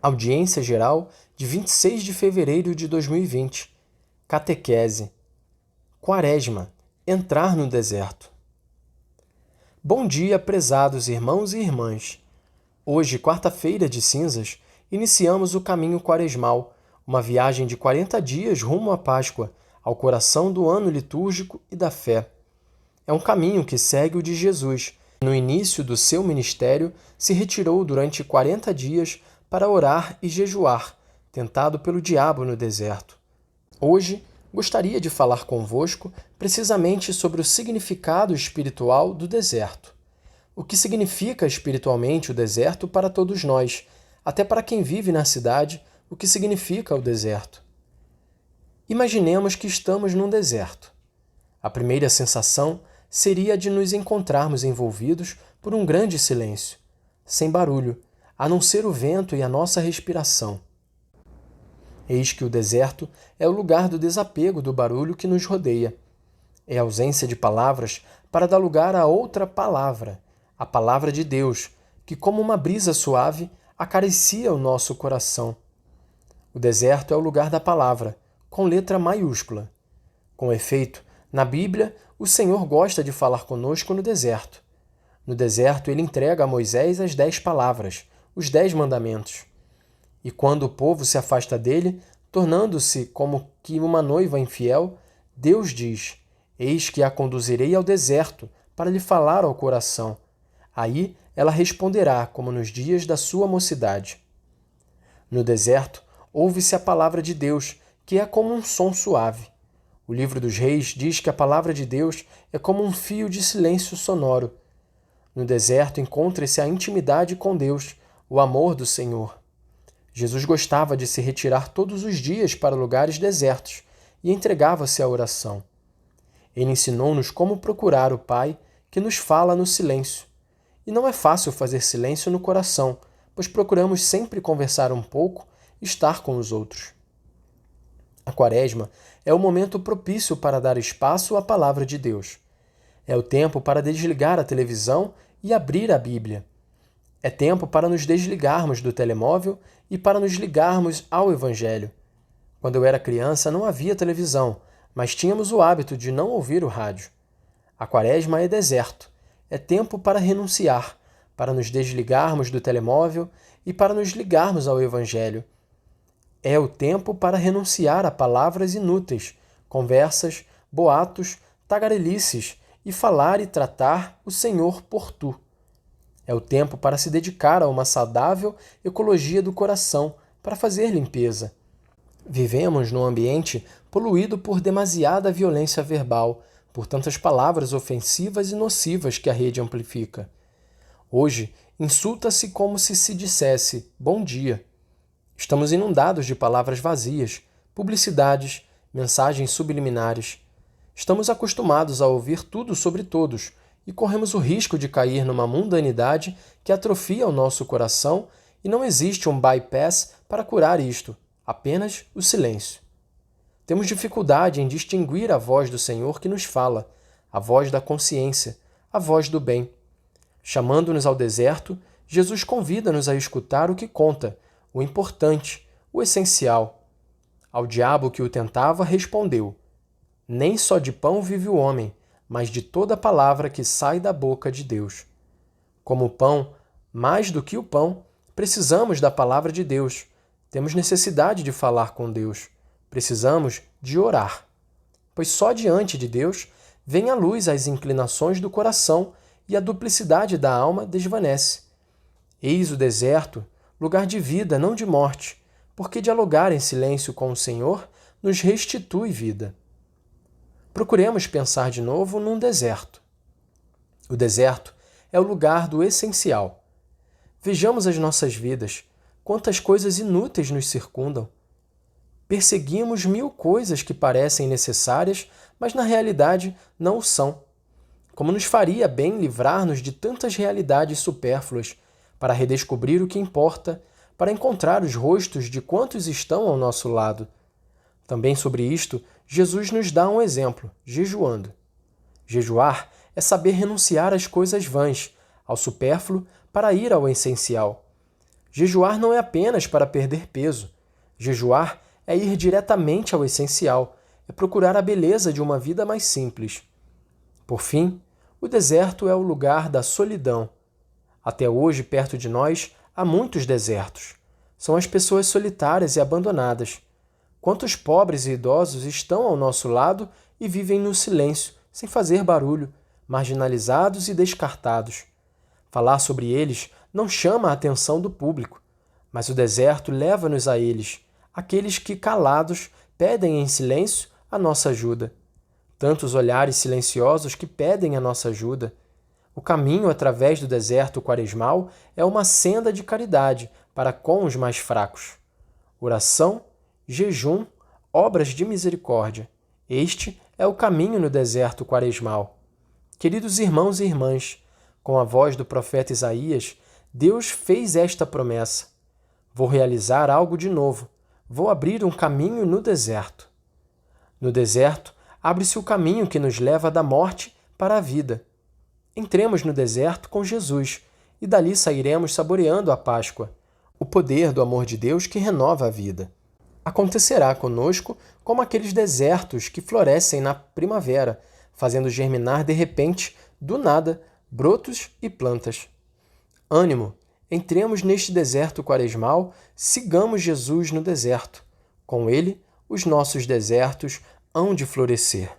Audiência Geral de 26 de fevereiro de 2020. Catequese. Quaresma. Entrar no deserto. Bom dia, prezados irmãos e irmãs. Hoje, quarta-feira de cinzas, iniciamos o caminho quaresmal, uma viagem de 40 dias rumo à Páscoa, ao coração do ano litúrgico e da fé. É um caminho que segue o de Jesus. No início do seu ministério, se retirou durante 40 dias para orar e jejuar, tentado pelo diabo no deserto. Hoje, gostaria de falar convosco precisamente sobre o significado espiritual do deserto. O que significa espiritualmente o deserto para todos nós, até para quem vive na cidade, o que significa o deserto. Imaginemos que estamos num deserto. A primeira sensação seria a de nos encontrarmos envolvidos por um grande silêncio, sem barulho, a não ser o vento e a nossa respiração. Eis que o deserto é o lugar do desapego do barulho que nos rodeia. É a ausência de palavras para dar lugar a outra palavra, a palavra de Deus, que como uma brisa suave acaricia o nosso coração. O deserto é o lugar da palavra, com letra maiúscula. Com efeito, na Bíblia, o Senhor gosta de falar conosco no deserto. No deserto, ele entrega a Moisés as 10 palavras, os 10 mandamentos. E quando o povo se afasta dele, tornando-se como que uma noiva infiel, Deus diz: Eis que a conduzirei ao deserto para lhe falar ao coração. Aí ela responderá como nos dias da sua mocidade. No deserto, ouve-se a palavra de Deus, que é como um som suave. O livro dos Reis diz que a palavra de Deus é como um fio de silêncio sonoro. No deserto encontra-se a intimidade com Deus, o amor do Senhor. Jesus gostava de se retirar todos os dias para lugares desertos e entregava-se à oração. Ele ensinou-nos como procurar o Pai que nos fala no silêncio. E não é fácil fazer silêncio no coração, pois procuramos sempre conversar um pouco e estar com os outros. A Quaresma é o momento propício para dar espaço à palavra de Deus. É o tempo para desligar a televisão e abrir a Bíblia. É tempo para nos desligarmos do telemóvel e para nos ligarmos ao Evangelho. Quando eu era criança, não havia televisão, mas tínhamos o hábito de não ouvir o rádio. A Quaresma é deserto. É tempo para renunciar, para nos desligarmos do telemóvel e para nos ligarmos ao Evangelho. É o tempo para renunciar a palavras inúteis, conversas, boatos, tagarelices e falar e tratar o Senhor por tu. É o tempo para se dedicar a uma saudável ecologia do coração, para fazer limpeza. Vivemos num ambiente poluído por demasiada violência verbal, por tantas palavras ofensivas e nocivas que a rede amplifica. Hoje, insulta-se como se dissesse bom dia. Estamos inundados de palavras vazias, publicidades, mensagens subliminares. Estamos acostumados a ouvir tudo sobre todos e corremos o risco de cair numa mundanidade que atrofia o nosso coração e não existe um bypass para curar isto, apenas o silêncio. Temos dificuldade em distinguir a voz do Senhor que nos fala, a voz da consciência, a voz do bem. Chamando-nos ao deserto, Jesus convida-nos a escutar o que conta, o importante, o essencial. Ao diabo que o tentava, respondeu: Nem só de pão vive o homem, mas de toda palavra que sai da boca de Deus. Como o pão, mais do que o pão, precisamos da palavra de Deus. Temos necessidade de falar com Deus. Precisamos de orar. Pois só diante de Deus vem à luz as inclinações do coração e a duplicidade da alma desvanece. Eis o deserto, lugar de vida, não de morte, porque dialogar em silêncio com o Senhor nos restitui vida. Procuremos pensar de novo num deserto. O deserto é o lugar do essencial. Vejamos as nossas vidas, quantas coisas inúteis nos circundam. Perseguimos 1000 coisas que parecem necessárias, mas na realidade não o são. Como nos faria bem livrar-nos de tantas realidades supérfluas, para redescobrir o que importa, para encontrar os rostos de quantos estão ao nosso lado. Também sobre isto, Jesus nos dá um exemplo, jejuando. Jejuar é saber renunciar às coisas vãs, ao supérfluo, para ir ao essencial. Jejuar não é apenas para perder peso. Jejuar é ir diretamente ao essencial, é procurar a beleza de uma vida mais simples. Por fim, o deserto é o lugar da solidão. Até hoje, perto de nós, há muitos desertos. São as pessoas solitárias e abandonadas. Quantos pobres e idosos estão ao nosso lado e vivem no silêncio, sem fazer barulho, marginalizados e descartados. Falar sobre eles não chama a atenção do público, mas o deserto leva-nos a eles, aqueles que, calados, pedem em silêncio a nossa ajuda. Tantos olhares silenciosos que pedem a nossa ajuda. O caminho através do deserto quaresmal é uma senda de caridade para com os mais fracos. Oração, jejum, obras de misericórdia. Este é o caminho no deserto quaresmal. Queridos irmãos e irmãs, com a voz do profeta Isaías, Deus fez esta promessa: vou realizar algo de novo, vou abrir um caminho no deserto. No deserto, abre-se o caminho que nos leva da morte para a vida. Entremos no deserto com Jesus e dali sairemos saboreando a Páscoa, o poder do amor de Deus que renova a vida. Acontecerá conosco como aqueles desertos que florescem na primavera, fazendo germinar de repente, do nada, brotos e plantas. Ânimo! Entremos neste deserto quaresmal, sigamos Jesus no deserto. Com ele, os nossos desertos hão de florescer.